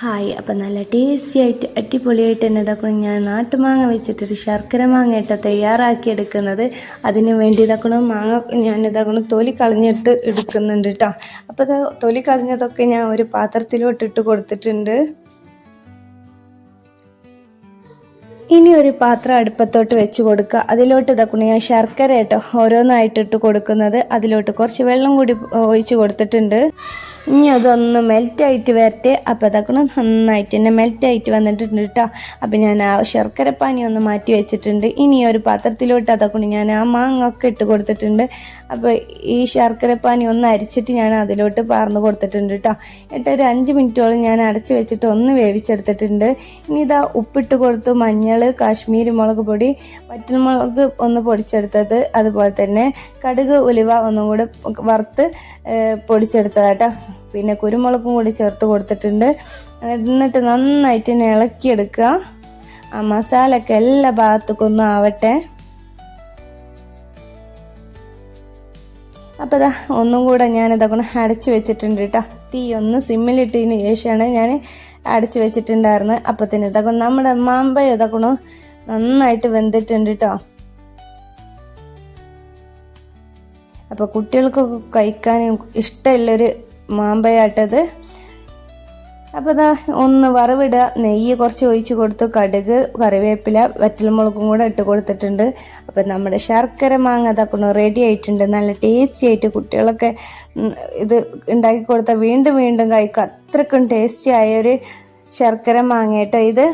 Hi, അപ്പം നല്ല tasty ആയിട്ട് അടിപൊളിയായിട്ട് തന്നെ ഇതാക്കണം. ഞാൻ നാട്ടുമാങ്ങ വെച്ചിട്ടൊരു ശർക്കര മാങ്ങ ഇട്ട് തയ്യാറാക്കി എടുക്കുന്നത്. അതിന് വേണ്ടി ഇതാക്കണം മാങ്ങ ഞാൻ ഇതാക്കണം തൊലി കളഞ്ഞിട്ട് എടുക്കുന്നുണ്ട് കേട്ടോ. അപ്പോൾ ഇത് തൊലി കളഞ്ഞതൊക്കെ ഞാൻ ഒരു പാത്രത്തിലോട്ട് ഇട്ട് കൊടുത്തിട്ടുണ്ട്. ഇനി ഒരു പാത്രം അടുപ്പത്തോട്ട് വെച്ച് കൊടുക്കുക. അതിലോട്ട് ഇതാക്കണം ഞാൻ ശർക്കര കേട്ടോ ഓരോന്നായിട്ട് ഇട്ട് കൊടുക്കുന്നത്. അതിലോട്ട് കുറച്ച് വെള്ളം കൂടി ഒഴിച്ച് കൊടുത്തിട്ടുണ്ട്. ഇനി അതൊന്ന് മെൽറ്റായിട്ട് വരട്ടെ. അപ്പോൾ ഇതാക്കണം നന്നായിട്ട് തന്നെ മെൽറ്റായിട്ട് വന്നിട്ടുണ്ട് കേട്ടോ. അപ്പം ഞാൻ ആ ശർക്കരപ്പാനി ഒന്ന് മാറ്റി വെച്ചിട്ടുണ്ട്. ഇനി ഒരു പാത്രത്തിലോട്ട് അതാക്കണം ഞാൻ ആ മാങ്ങ ഒക്കെ ഇട്ട് കൊടുത്തിട്ടുണ്ട്. അപ്പോൾ ഈ ശർക്കരപ്പാനി ഒന്ന് അരിച്ചിട്ട് ഞാൻ അതിലോട്ട് പാർന്ന് കൊടുത്തിട്ടുണ്ട് കേട്ടോ. എന്നിട്ട് ഒരു 5 മിനിറ്റോളം ഞാൻ അടച്ച് വെച്ചിട്ട് ഒന്ന് വേവിച്ചെടുത്തിട്ടുണ്ട്. ഇനി ഇതാ ഉപ്പിട്ട് കൊടുത്തു, മഞ്ഞൾ, കാശ്മീരി മുളക് പൊടി, വറ്റൽമുളക് ഒന്ന് പൊടിച്ചെടുത്തത്, അതുപോലെ തന്നെ കടുക്, ഉലുവ ഒന്നും കൂടെ വറുത്ത് പൊടിച്ചെടുത്തതാട്ടോ. പിന്നെ കുരുമുളകും കൂടി ചേർത്ത് കൊടുത്തിട്ടുണ്ട്. എന്നിട്ട് നന്നായിട്ട് തന്നെ ഇളക്കിയെടുക്കുക. ആ മസാലയൊക്കെ എല്ലാ ഭാഗത്തേക്കൊന്നും ആവട്ടെ. അപ്പോൾ ഇതാ ഒന്നും കൂടെ ഞാനിതാക്കണം അടച്ച് വെച്ചിട്ടുണ്ട് കേട്ടോ. തീ ഒന്ന് സിമ്മിലിട്ടതിന് ശേഷമാണ് ഞാൻ അടച്ച് വെച്ചിട്ടുണ്ടായിരുന്നത്. അപ്പോൾ തന്നെ ഇതാക്കണം നമ്മുടെ മാമ്പഴം ഇതാക്കണം നന്നായിട്ട് വെന്തിട്ടുണ്ട് കേട്ടോ. അപ്പോൾ കുട്ടികൾക്കൊക്കെ കഴിക്കാനും ഇഷ്ടമുള്ളൊരു മാമ്പഴാട്ടത്. അപ്പോൾ ഇതാ ഒന്ന് വറവിടുക. നെയ്യ് കുറച്ച് ഒഴിച്ച് കൊടുത്തു, കടുക്, കറിവേപ്പില, വറ്റൽമുളകും കൂടെ ഇട്ട് കൊടുത്തിട്ടുണ്ട്. അപ്പോൾ നമ്മുടെ ശർക്കര മാങ്ങ ഇതാക്കണം റെഡി ആയിട്ടുണ്ട്. നല്ല ടേസ്റ്റി ആയിട്ട് കുട്ടികളൊക്കെ ഇത് ഉണ്ടാക്കി കൊടുത്താൽ വീണ്ടും വീണ്ടും കഴിക്കുക. അത്രക്കും ടേസ്റ്റി ആയൊരു ശർക്കര മാങ്ങ കേട്ടോ ഇത്.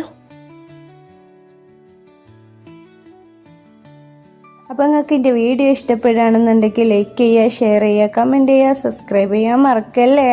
അപ്പോൾ നിങ്ങൾക്ക് എൻ്റെ വീഡിയോ ഇഷ്ടപ്പെടുകയാണെന്നുണ്ടെങ്കിൽ ലൈക്ക് ചെയ്യുക, ഷെയർ ചെയ്യുക, കമൻറ്റ് ചെയ്യുക, സബ്സ്ക്രൈബ് ചെയ്യാൻ മറക്കല്ലേ.